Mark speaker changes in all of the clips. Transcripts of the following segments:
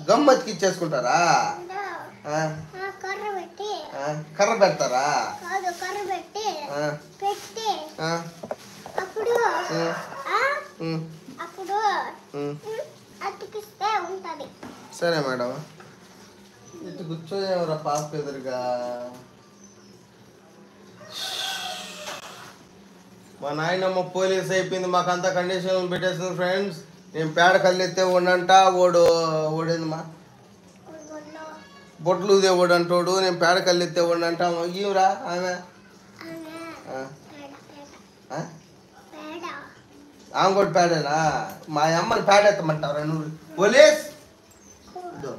Speaker 1: గమ్మత్కి ఇచ్చేసుకుంటారా? కర్ర పెడతారా? సరే మేడం. ఇటు కూర్చోయేవరా పాప ఎదురుగా. మా నాయనమ్మ పోలీస్ అయిపోయింది, మాకంతా కండిషన్ పెట్టేస్తుంది ఫ్రెండ్స్. నేను పేడ కళ్ళెత్తే ఓడంట, ఓడేందమ్మా బొట్లు ఊదే ఓడంటోడు, నేను పేడ కళ్ళెత్తే ఓడంట. ఇవ్వరా ఆమె ఆమె కూడా పేడేనా? మా అమ్మని పేడ ఎత్తమంటావురా నువ్వు? పోలీస్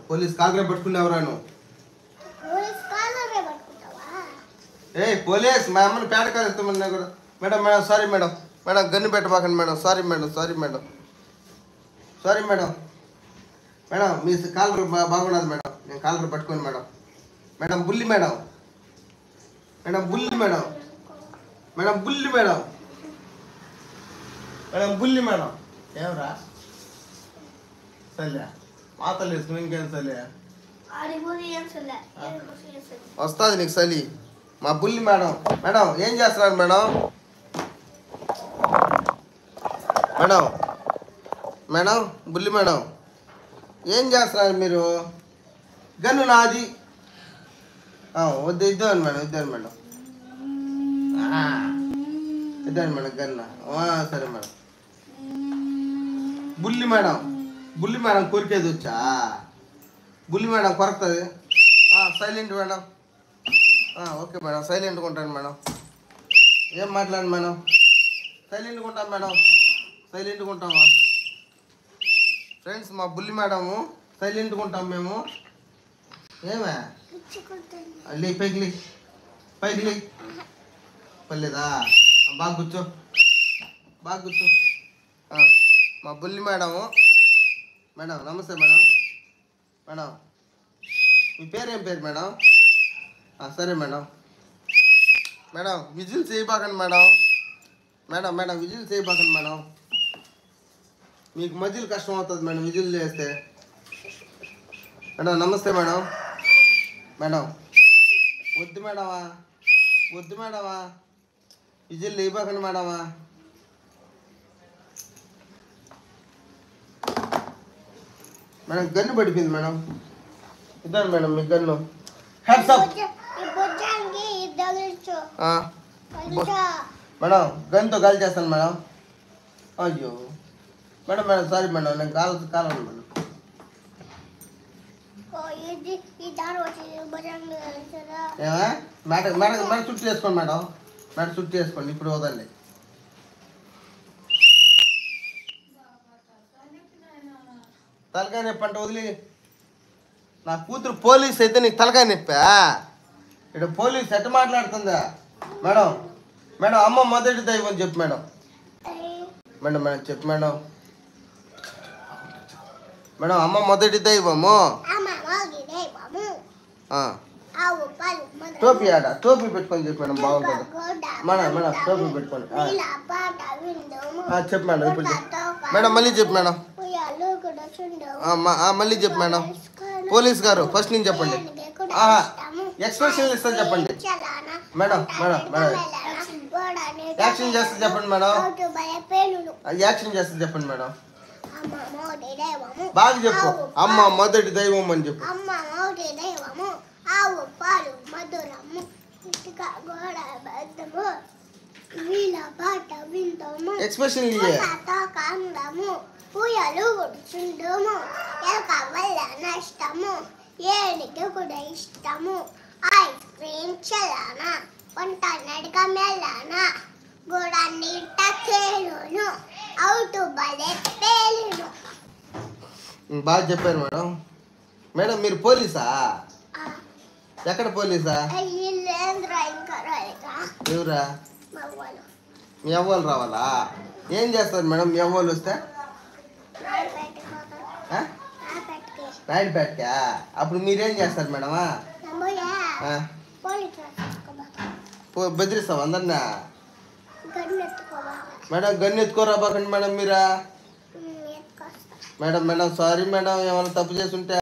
Speaker 1: పోలీస్ కాలరే పట్టుకునేవరా నువ్వు? పోలీస్ మా అమ్మని పేడ కాలు ఎత్తమన్నా కూడా. Madam madam sorry madam. Madam gun పెట్టబాకండి madam. Sorry madam. Sorry madam. Sorry madam. Madam మీ కాలర్ బాగున్నది మేడం. నేను కాలర్ పట్టుకోను మేడం. మేడం బుల్లి మేడం. మేడం బుల్లి మేడం. మేడం బుల్లి మేడం. మేడం బుల్లి మేడం. ఏమరా సరే మాతలు వేసుకుని ఇంకేం సలే వస్తుంది నీకు చలి. మా బుల్లి మేడం. మేడం ఏం చేస్తున్నారు మేడం? మేడం మేడం బుల్లి మేడం ఏం చేస్తున్నారు మీరు? గన్ను నాది. వద్దు ఇద్దాను మేడం. ఇద్దాను మేడం. ఇద్దాను మేడం గన్న. సరే మేడం. బుల్లి మేడం. బుల్లి మేడం కొరికేది వచ్చా? బుల్లి మేడం కొరకుతుంది. Silent madam. Okay madam. సైలెంట్గా ఉంటాను మేడం. ఏం మాట్లాడండి మేడం. సైలెంట్గా ఉంటాం మేడం. సైలెంట్గా ఉంటామా ఫ్రెండ్స్? మా బుల్లి మేడము సైలెంట్గా ఉంటాం మేము. ఏమే లే పైకి లే. పైకి లే. పర్లేదా? బాగా కూర్చో. బాగా కూర్చో. మా బుల్లి మేడము. మేడం నమస్తే మేడం. మేడం మీ పేరేం పేరు మేడం? సరే మేడం. మేడం విజిల్స్ చేయబాకండి మేడం. మేడం మేడం విజిల్స్ చేయబాకండి మేడం. మీకు మధ్యలో కష్టం అవుతుంది మేడం విజిల్ చేస్తే. మేడం నమస్తే మేడం. మేడం వద్దు మేడమా. వద్దు మేడమా. విజిల్ వేయబాకండి మేడమా. మేడం గన్ను పడిపోయింది మేడం. ఇద్దాను మేడం మీ గన్ను. మేడం గన్తో కాల్ చేస్తాను మేడం. అయ్యో మేడం మేడం సారీ మేడం. నేను కాలను మేడం. మేడం మేడం మేడం చుట్టూ వేసుకోండి మేడం. మేడం చుట్టూ వేసుకోండి. ఇప్పుడు వదండి. తలకాయ నొప్పి అంటే వదిలి. నా కూతురు పోలీస్ అయితే నీకు తలకాయ నొప్పా? ఇక్కడ పోలీస్ ఎట్ట మాట్లాడుతుందా? మేడం మేడం అమ్మ మొదటి దైవం చెప్పు మేడం. మేడం మేడం చెప్పు మేడం. మేడం అమ్మ మొదటి దైవము. టోపీ ఆడ టోపీ పెట్టుకొని చెప్పు మేడం. బాగుంటుంది మేడం. మేడం టోపీ పెట్టుకోండి. చెప్పు మేడం. ఇప్పుడు చెప్పు మేడం. మళ్ళీ చెప్పు మేడం. మళ్ళీ చెప్పు మేడం. పోలీస్ గారు ఫస్ట్ నుంచి చెప్పండి. ఎక్స్ప్రెషన్ ఇస్తే చెప్పండి మేడం. మేడం మేడం యాక్షన్ చేస్తే చెప్పండి మేడం. యాక్షన్ చేస్తే చెప్పండి మేడం. బాగా చెప్పు. అమ్మ మొదటి దైవం అని చెప్పు. ఎక్స్ప్రెషన్
Speaker 2: నష్టము ఏనికి కూడా ఇష్టము. ఐస్ క్రీమ్ చలానా వంట నడక మెల్లనా గోడాన్ని టకేలును అవుటు బలే పేలును.
Speaker 1: బాగా చెప్పారు మేడం. మేడం మీరు పోలీసా? ఎక్కడ పోలీసా? ఎవరా? మీ అవ్వలు రావాలా? ఏం చేస్తారు మేడం మీ అవ్వలు వస్తే? రాయడిపేటకా? అప్పుడు మీరేం చేస్తారు మేడం? బెదిరిస్తాం అందరినా? మేడం గన్ను ఎత్తుకోరా బాకండి మేడం మీరా. మేడం మేడం సారీ మేడం ఏమైనా తప్పు చేస్తుంటే